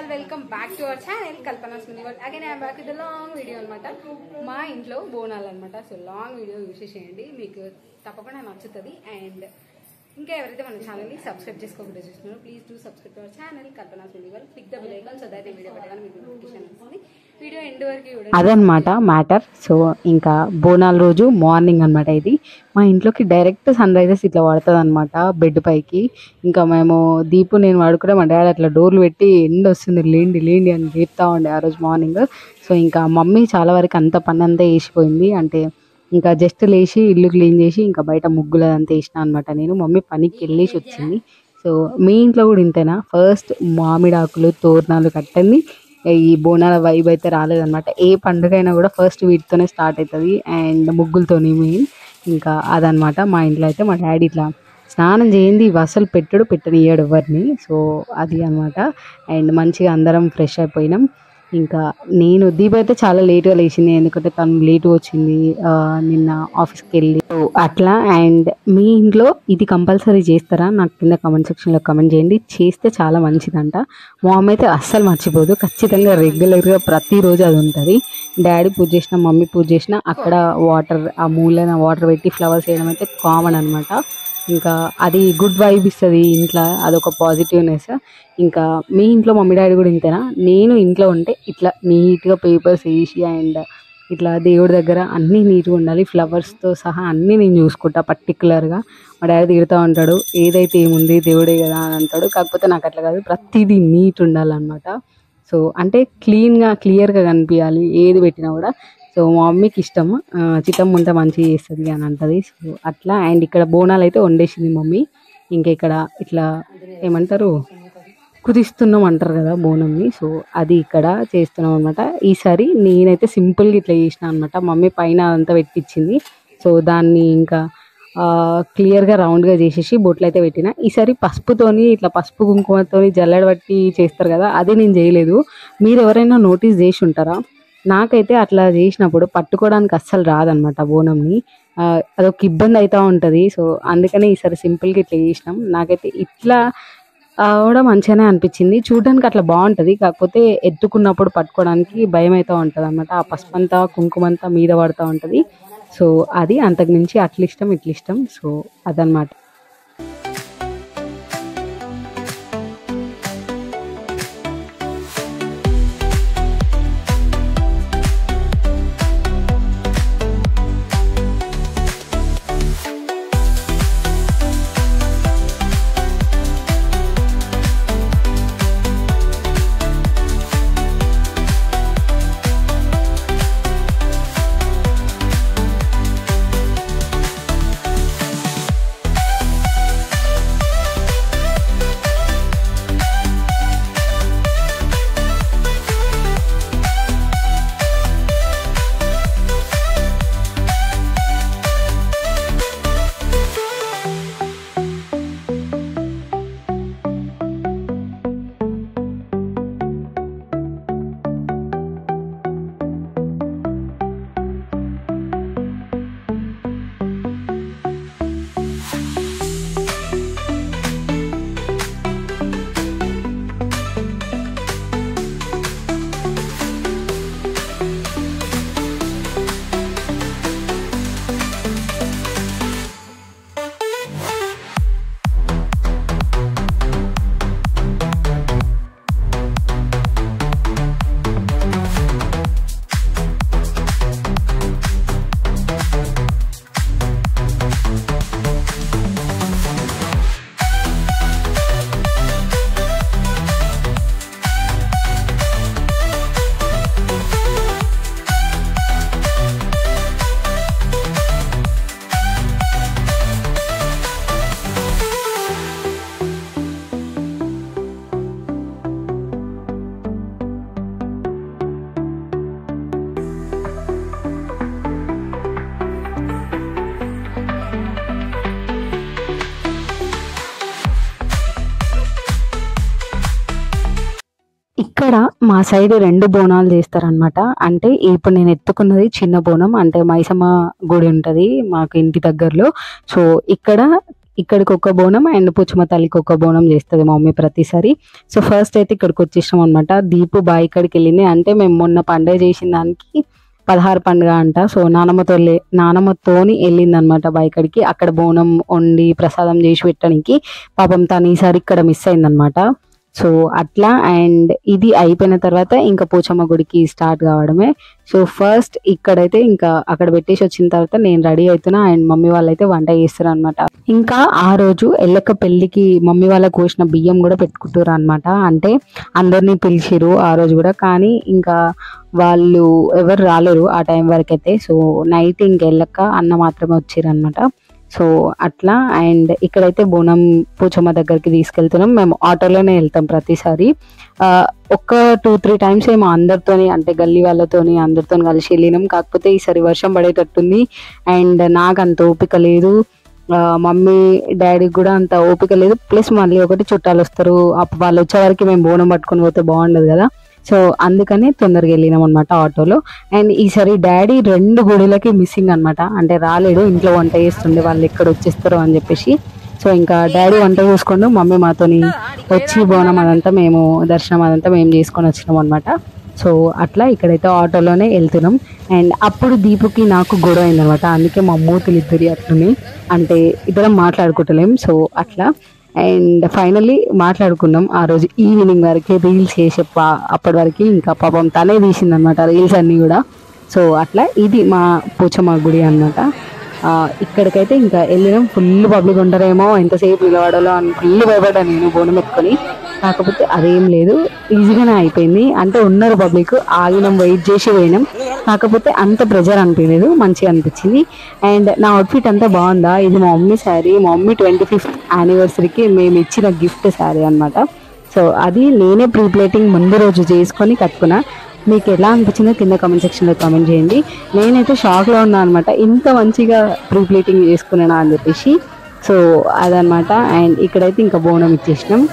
all, welcome back to our channel Kalpana's Mini World. Again I am back with a long video anamata. మా ఇంట్లో బోనాలు అన్నమాట. So long video చూసేయండి, మీకు తప్పకుండా నచ్చుతుంది. అండ్ ఇంకా ఎవరైతే మన ఛానల్ని సబ్స్క్రైబ్ చేసుకోకుండా చూస్తున్నారో please do subscribe to our channel Kalpana's mini world. Click the bell icon so that video పెట్టగానే మీకు నోటిఫికేషన్ వస్తుంది. వీడియో ఎండ్ వరకు చూడండి. అదనమాట మ్యాటర్. సో ఇంకా బోనాల రోజు మార్నింగ్ అనమాట. ఇది మా ఇంట్లోకి డైరెక్ట్ సన్ రైజెస్ ఇట్లా పడుతుంది అనమాట బెడ్ పైకి. ఇంకా మేము నేను వాడుకుంటే మా డాడీ అట్లా డోర్లు పెట్టి ఎండ వస్తుంది లేండి లేండి అని చెప్తా ఉండే ఆ రోజు మార్నింగ్. సో ఇంకా మమ్మీ చాలా వరకు అంత పని అంతా వేసిపోయింది. అంటే ఇంకా జస్ట్ లేచి ఇల్లు క్లీన్ చేసి ఇంకా బయట ముగ్గులు అదంతా వేసిన అనమాట. నేను మమ్మీ పనికి వెళ్ళేసి వచ్చింది. సో మీ ఇంట్లో కూడా ఇంతేనా? ఫస్ట్ మామిడాకులు తోరణాలు కట్టండి. ఈ బోనాల వైబ్ అయితే రాలేదన్నమాట. ఏ పండుగ అయినా కూడా ఫస్ట్ వీటితోనే స్టార్ట్ అవుతుంది అండ్ ముగ్గులతోని మెయిన్. ఇంకా అదనమాట మా ఇంట్లో అయితే మా డాడీ ఇట్లా స్నానం చేయింది అసలు పెట్టనియ్యాడు ఎవరిని. సో అది అనమాట. అండ్ మంచిగా అందరం ఫ్రెష్ అయిపోయినాం. ఇంకా నేను దీప అయితే చాలా లేట్గా లేచింది, ఎందుకంటే తను లేట్ వచ్చింది నిన్న ఆఫీస్కి వెళ్ళి. సో అట్లా. అండ్ మీ ఇంట్లో ఇది కంపల్సరీ చేస్తారా? నాకు కింద కామెంట్ సెక్షన్లో కామెంట్ చేయండి. చేస్తే చాలా మంచిదంట. మా అమ్మ అయితే అస్సలు మర్చిపోదు, ఖచ్చితంగా రెగ్యులర్గా ప్రతిరోజు అది ఉంటుంది. డాడీ పూజ చేసిన మమ్మీ పూజ చేసిన అక్కడ వాటర్, ఆ మూలన వాటర్ పెట్టి ఫ్లవర్స్ వేయడం అయితే కామన్ అనమాట. ఇంకా అది గుడ్ వైబ్ ఇస్తుంది ఇంట్లో, అదొక పాజిటివ్నెస్. ఇంకా మీ ఇంట్లో మమ్మీ డాడీ కూడా ఇంతేనా? నేను ఇంట్లో ఉంటే ఇట్లా నీట్గా పేపర్స్ వేసి అండ్ ఇట్లా దేవుడి దగ్గర అన్నీ నీట్గా ఉండాలి, ఫ్లవర్స్తో సహా అన్నీ నేను చూసుకుంటా పర్టికులర్గా. మా డాడీ తిడుతూ ఉంటాడు, ఏదైతే ఏముంది దేవుడే కదా అని అంటాడు. కాకపోతే నాకు అట్లా కాదు, ప్రతిదీ నీట్ ఉండాలన్నమాట. సో అంటే క్లియర్గా కనిపించాలి ఏది పెట్టినా కూడా. సో మా మమ్మీకి ఇష్టం చిట్టమ్మ ఉంటే మంచిగా చేస్తుంది అని అంటుంది. సో అట్లా. అండ్ ఇక్కడ బోనాలు అయితే వండేసింది మమ్మీ. ఇంకా ఇక్కడ ఇట్లా ఏమంటారు, కుదిస్తున్నాం అంటారు కదా బోనంని. సో అది ఇక్కడ చేస్తున్నాం అనమాట. ఈసారి నేనైతే సింపుల్గా ఇట్లా చేసిన అనమాట. మమ్మీ పైన అదంతా పెట్టించింది. సో దాన్ని ఇంకా క్లియర్గా రౌండ్గా చేసేసి బొట్లు అయితే పెట్టిన. ఈసారి పసుపుతోని ఇట్లా పసుపు కుంకుమతోని జల్లెడ బట్టి చేస్తారు కదా, అది నేను చేయలేదు. మీరు ఎవరైనా నోటీస్ చేసి ఉంటారా? నాకైతే అట్లా చేసినప్పుడు పట్టుకోవడానికి అస్సలు రాదనమాట బోనంని, అదొక ఇబ్బంది అవుతూ ఉంటుంది. సో అందుకనే ఈసారి సింపుల్గా ఇట్లా చేసినాం. నాకైతే ఇట్లా కూడా మంచిగానే అనిపించింది, చూడడానికి అట్లా బాగుంటుంది. కాకపోతే ఎత్తుకున్నప్పుడు పట్టుకోవడానికి భయం అవుతూ ఉంటుంది అనమాట. ఆ పసుపు అంతా కుంకుమంతా మీద పడుతూ ఉంటుంది. సో అది అంతకు మించి అట్లా ఇష్టం ఇట్లా ఇష్టం. సో అదనమాట. ఇక్కడ మా సైడ్ 2 బోనాలు చేస్తారనమాట. అంటే ఇప్పుడు నేను ఎత్తుకున్నది చిన్న బోనం, అంటే మైసమ్మ గుడి ఉంటుంది మాకు ఇంటి దగ్గరలో. సో ఇక్కడ ఇక్కడికి ఒక బోనం అండ్ పోచమ్మ తల్లికి ఒక బోనం చేస్తుంది మా మమ్మీ ప్రతిసారి. సో ఫస్ట్ అయితే ఇక్కడికి వచ్చేసాం అనమాట. దీపు బావి ఇక్కడికి వెళ్ళింది. అంటే మేము మొన్న పండుగ చేసిన దానికి 16 పండుగ అంట. సో నానమ్మతోని వెళ్ళింది అనమాట బాయికడికి. అక్కడ బోనం వండి ప్రసాదం చేసి పెట్టడానికి. పాపం తను ఈసారి ఇక్కడ మిస్ అయిందనమాట. సో అట్లా అండ్ ఇది అయిపోయిన తర్వాత ఇంకా పోచమ్మ గుడికి స్టార్ట్ కావడమే. సో ఫస్ట్ ఇక్కడైతే ఇంకా అక్కడ పెట్టేసి వచ్చిన తర్వాత నేను రెడీ అవుతున్నా అండ్ మమ్మీ వాళ్ళైతే వంట చేస్తారు అనమాట. ఇంకా ఆ రోజు ఎల్లక్క పెళ్ళికి మమ్మీ వాళ్ళకి కోసిన బియ్యం కూడా పెట్టుకుంటారు అనమాట. అంటే అందరినీ పిలిచిరు ఆ రోజు కూడా, కానీ ఇంకా వాళ్ళు ఎవరు రాలేరు ఆ టైం వరకు అయితే. సో నైట్ ఇంక ఎల్లక్క అన్న మాత్రమే వచ్చారు అనమాట. సో అట్లా అండ్ ఇక్కడైతే బోనం పోచమ్మ దగ్గరికి తీసుకెళ్తున్నాం. మేము ఆటోలోనే వెళ్తాం ప్రతిసారి. ఒక్క 2-3 టైమ్స్ ఏమో అందరితోని అంటే గల్లీ వాళ్ళతోని అందరితో కలిసి వెళ్ళినాం. కాకపోతే ఈసారి వర్షం పడేటట్టుంది అండ్ నాకు అంత ఓపిక లేదు, మమ్మీ డాడీకి కూడా అంత ఓపిక లేదు. ప్లస్ మళ్ళీ ఒకటి చుట్టాలు వస్తారు, అప్పుడు వాళ్ళు వచ్చే వరకు మేము బోనం పట్టుకొని పోతే బాగుండదు కదా. సో అందుకని తొందరగా వెళ్ళినాం అనమాట ఆటోలో. అండ్ ఈసారి డాడీ 2 గుడిలకి మిస్సింగ్ అనమాట. అంటే రాలేడు, ఇంట్లో వంట చేస్తుండే, వాళ్ళు ఎక్కడ వచ్చేస్తారో అని చెప్పేసి. సో ఇంకా డాడీ వంట చూసుకుంటూ మమ్మీ మాతోని వచ్చి బోనం అదంతా మేము దర్శనం అదంతా మేము చేసుకొని వచ్చినాం అనమాట. సో అట్లా ఇక్కడైతే ఆటోలోనే వెళ్తున్నాం. అండ్ అప్పుడు దీపుకి నాకు గొడవ అయిందనమాట. అందుకే మా మూతులు ఇద్దరి అట్లని అంటే ఇద్దరం మాట్లాడుకుంటలేం. సో అట్లా అండ్ ఫైనల్లీ మాట్లాడుకున్నాం. ఆ రోజు ఈవినింగ్ వరకే రీల్స్ చేసే అప్పటి వరకు ఇంకా పాపం తనే తీసిందనమాట రీల్స్ అన్నీ కూడా. సో అట్లా ఇది మా పోచమ్మ గుడి అనమాట. ఇక్కడికైతే ఇంకా వెళ్ళినాం. ఫుల్ పబ్లిక్ ఉంటారేమో, ఎంతసేపు నిలబడాలో అని ఫుల్ భయపడ్డా నేను బోనం ఎత్తుకొని. కాకపోతే అదేం లేదు, ఈజీగానే అయిపోయింది. అంటే ఉన్నారు పబ్లిక్, ఆగినాం, వెయిట్ చేసి పోయినాం. కాకపోతే అంత ప్రెజర్ అనిపించలేదు, మంచిగా అనిపించింది. అండ్ నా అవుట్ఫిట్ అంతా బాగుందా, ఇది మా మమ్మీ శారీ, మా మమ్మీ 25th యానివర్సరీకి మేము ఇచ్చిన గిఫ్ట్ శారీ అనమాట. సో అది నేనే ప్రీ ప్లేటింగ్ ముందు రోజు చేసుకొని కట్టుకున్నా. మీకు ఎలా అనిపించిందో కింద కామెంట్ సెక్షన్లో కామెంట్ చేయండి. నేనైతే షాక్లో ఉన్నాను అనమాట, ఇంత మంచిగా ప్రీ ప్లేటింగ్ చేసుకున్నానా అని చెప్పేసి. సో అదనమాట. అండ్ ఇక్కడైతే ఇంకా బోనం ఇచ్చేసినాం.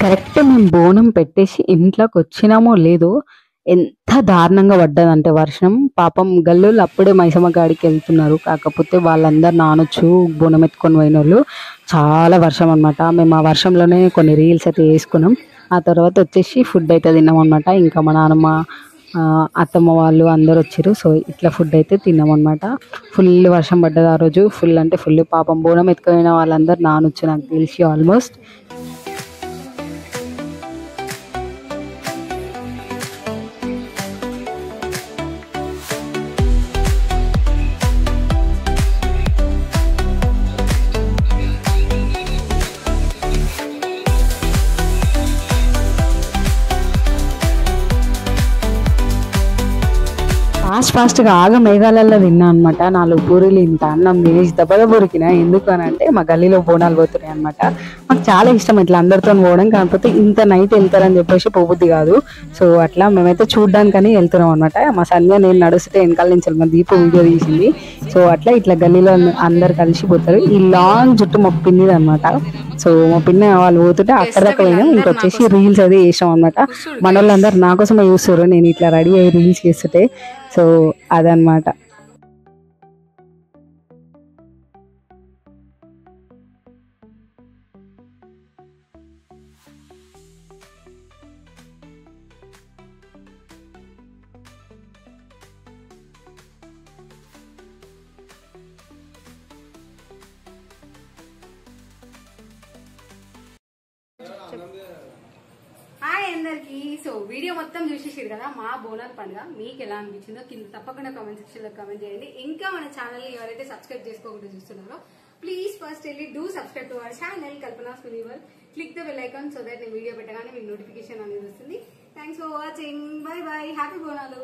కరెక్ట్ మేము బోనం పెట్టేసి ఇంట్లోకి వచ్చినామో లేదో ఎంత దారుణంగా పడ్డదంటే వర్షం. పాపం గల్లోళ్ళు అప్పుడే మైసమ్మ గాడికి వెళ్తున్నారు, కాకపోతే వాళ్ళందరు నానొచ్చు బోనం ఎత్తుకొని పోయిన వాళ్ళు. చాలా వర్షం అనమాట. మేము ఆ వర్షంలోనే కొన్ని రీల్స్ అయితే వేసుకున్నాం. ఆ తర్వాత వచ్చేసి ఫుడ్ అయితే తిన్నాం అనమాట. ఇంకా మా నాన్నమ్మ అత్తమ్మ వాళ్ళు అందరు వచ్చారు. సో ఇట్లా ఫుడ్ అయితే తిన్నాం అనమాట. ఫుల్ వర్షం పడ్డది ఆ రోజు, ఫుల్ అంటే ఫుల్. పాపం బోనం ఎత్తుకుపోయిన వాళ్ళందరూ నానొచ్చు నాకు తెలిసి ఆల్మోస్ట్. ఫాస్ట్గా ఆగ మేఘాలలో తిన్నా అనమాట. 4 పూరీలు ఇంత అన్నం తినేసి దెబ్బకినా. ఎందుకు అని అంటే మా గల్లీలో బోనాలు పోతున్నాయి అనమాట. మాకు చాలా ఇష్టం ఇట్లా అందరితో పోవడం. కాకపోతే ఇంత నైట్ వెళ్తారని చెప్పేసి పోబుద్ది కాదు. సో అట్లా మేమైతే చూడ్డానికని వెళ్తున్నాం అనమాట. మా సంధ్య నేను నడుస్తుంటే వెనకాల నుంచి మా దీపు వీడియో తీసింది. సో అట్లా ఇట్లా గల్లీలో అందరు కలిసిపోతారు. ఈ లాంగ్ జుట్టు మా పిన్నిది అనమాట. సో మా పిన్ని వాళ్ళు పోతుంటే అక్కడ దాకా పోయినాం. ఇంకొచ్చేసి రీల్స్ అదే చేసాం అనమాట. మన వాళ్ళందరూ నా కోసమే చూస్తారు నేను ఇట్లా రెడీ అయ్యి రీల్స్ చేస్తుంటే. సో అదనమాట. హాయ్ అందరికి. సో వీడియో మొత్తం చూసేసారు కదా మా బోనాల పండుగ. మీకు ఎలా అనిపించిందో కింద తప్పకుండా కామెంట్ సెక్షన్ లో కామెంట్ చేయండి. ఇంకా మన ఛానల్ ని ఎవరైతే సబ్స్క్రైబ్ చేసుకోకుండా చూస్తున్నారో ప్లీజ్ ఫస్ట్ వెళ్ళి do subscribe to our channel Kalpana's Munivar. Click the bell icon so that నేను వీడియో పెట్టగానే మీకు నోటిఫికేషన్ అనేది వస్తుంది. Thanks for watching. Bye bye. Happy Bonalu.